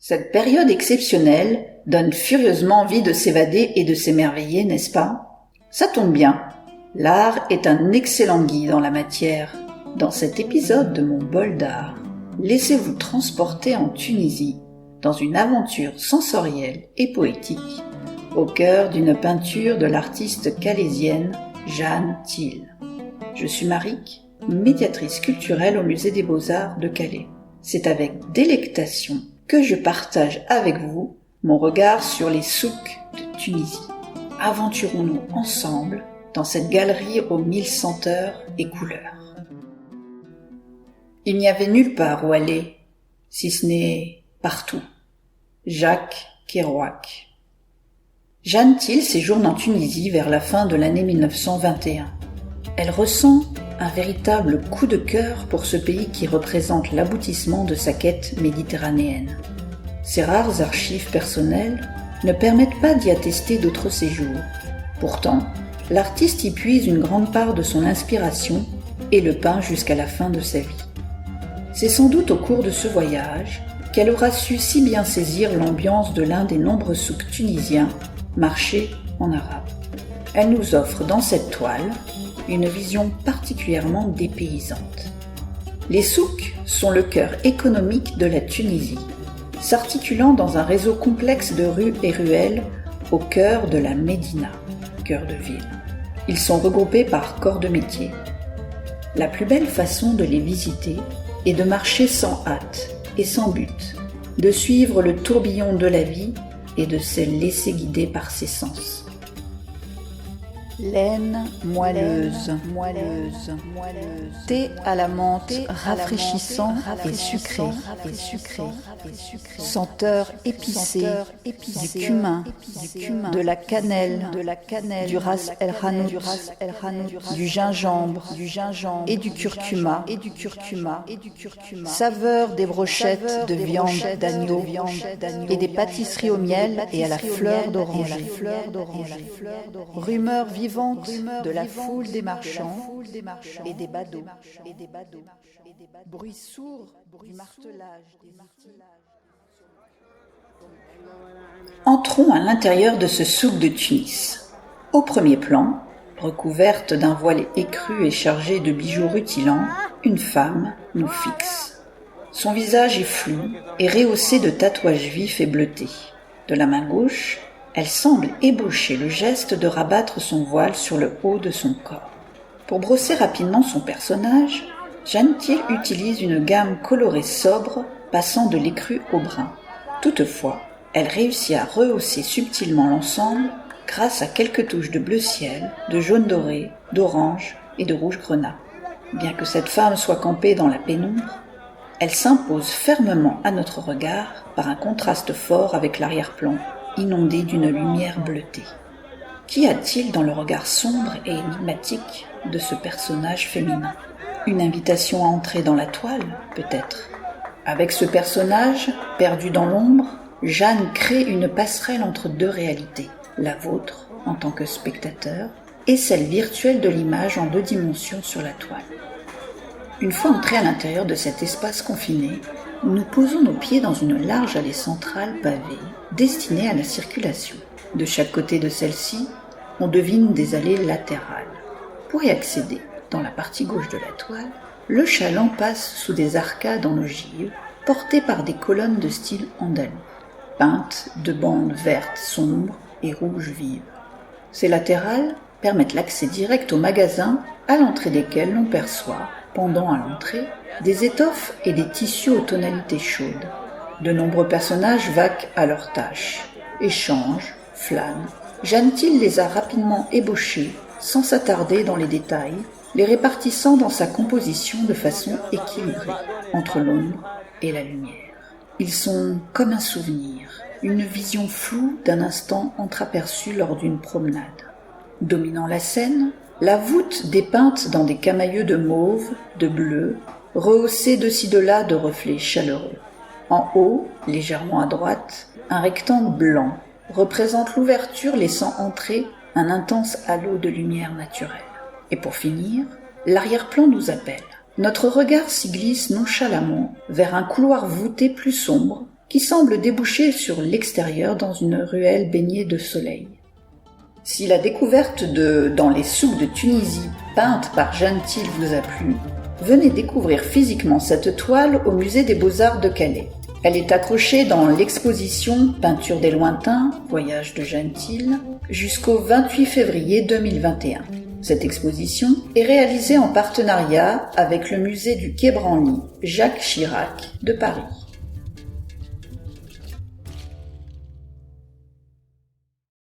Cette période exceptionnelle donne furieusement envie de s'évader et de s'émerveiller, n'est-ce pas? Ça tombe bien, l'art est un excellent guide en la matière. Dans cet épisode de mon bol d'art, laissez-vous transporter en Tunisie, dans une aventure sensorielle et poétique, au cœur d'une peinture de l'artiste calaisienne Jeanne Thiel. Je suis Maric, médiatrice culturelle au Musée des Beaux-Arts de Calais. C'est avec délectation que je partage avec vous mon regard sur les souks de Tunisie. Aventurons-nous ensemble dans cette galerie aux mille senteurs et couleurs. Il n'y avait nulle part où aller, si ce n'est partout. Jacques Kerouac. Jeanne Thiel séjourne en Tunisie vers la fin de l'année 1921. Elle ressent un véritable coup de cœur pour ce pays qui représente l'aboutissement de sa quête méditerranéenne. Ses rares archives personnelles ne permettent pas d'y attester d'autres séjours. Pourtant, l'artiste y puise une grande part de son inspiration et le peint jusqu'à la fin de sa vie. C'est sans doute au cours de ce voyage qu'elle aura su si bien saisir l'ambiance de l'un des nombreux souks tunisiens, marché en arabe. Elle nous offre dans cette toile une vision particulièrement dépaysante. Les souks sont le cœur économique de la Tunisie, s'articulant dans un réseau complexe de rues et ruelles au cœur de la Médina, cœur de ville. Ils sont regroupés par corps de métier. La plus belle façon de les visiter est de marcher sans hâte et sans but, de suivre le tourbillon de la vie et de se laisser guider par ses sens. Laine moelleuse, thé à la menthe rafraîchissant et sucré, senteur épicée du cumin, de la cannelle, du ras el hanout, du gingembre et du curcuma, saveur des brochettes de viande d'agneau et des pâtisseries au miel et à la fleur d'oranger, rumeur vivante de la foule des marchands et des badauds, bruit sourd du martelage. Entrons à l'intérieur de ce souk de Tunis. Au premier plan, recouverte d'un voile écru et chargée de bijoux rutilants, une femme nous fixe. Son visage est flou et rehaussé de tatouages vifs et bleutés. De la main gauche, elle semble ébaucher le geste de rabattre son voile sur le haut de son corps. Pour brosser rapidement son personnage, Jeanne Thiel utilise une gamme colorée sobre passant de l'écru au brun. Toutefois, elle réussit à rehausser subtilement l'ensemble grâce à quelques touches de bleu ciel, de jaune doré, d'orange et de rouge grenat. Bien que cette femme soit campée dans la pénombre, elle s'impose fermement à notre regard par un contraste fort avec l'arrière-plan, inondé d'une lumière bleutée. Qu'y a-t-il dans le regard sombre et énigmatique de ce personnage féminin? Une invitation à entrer dans la toile, peut-être. Avec ce personnage, perdu dans l'ombre, Jeanne crée une passerelle entre deux réalités, la vôtre, en tant que spectateur, et celle virtuelle de l'image en 2 dimensions sur la toile. Une fois entrés à l'intérieur de cet espace confiné, nous posons nos pieds dans une large allée centrale pavée, destinée à la circulation. De chaque côté de celle-ci, on devine des allées latérales. Pour y accéder, dans la partie gauche de la toile, le chaland passe sous des arcades en ogive, portées par des colonnes de style andalou, peintes de bandes vertes sombres et rouges vives. Ces latérales permettent l'accès direct aux magasins, à l'entrée desquels l'on perçoit, pendant à l'entrée, des étoffes et des tissus aux tonalités chaudes. De nombreux personnages vaquent à leurs tâches, échangent, flânent. Jeanne Thiel les a rapidement ébauchés, sans s'attarder dans les détails, les répartissant dans sa composition de façon équilibrée, entre l'ombre et la lumière. Ils sont comme un souvenir, une vision floue d'un instant entreaperçu lors d'une promenade. Dominant la scène, la voûte dépeinte dans des camailleux de mauve, de bleu, rehaussée de ci de là de reflets chaleureux. En haut, légèrement à droite, un rectangle blanc représente l'ouverture laissant entrer un intense halo de lumière naturelle. Et pour finir, l'arrière-plan nous appelle. Notre regard s'y glisse nonchalamment vers un couloir voûté plus sombre qui semble déboucher sur l'extérieur dans une ruelle baignée de soleil. Si la découverte de « Dans les souks de Tunisie » peinte par Jeanne Thiel vous a plu, venez découvrir physiquement cette toile au musée des Beaux-Arts de Calais. Elle est accrochée dans l'exposition Peinture des lointains, voyage de Jeanne Thiel, jusqu'au 28 février 2021. Cette exposition est réalisée en partenariat avec le musée du Quai Branly, Jacques Chirac de Paris.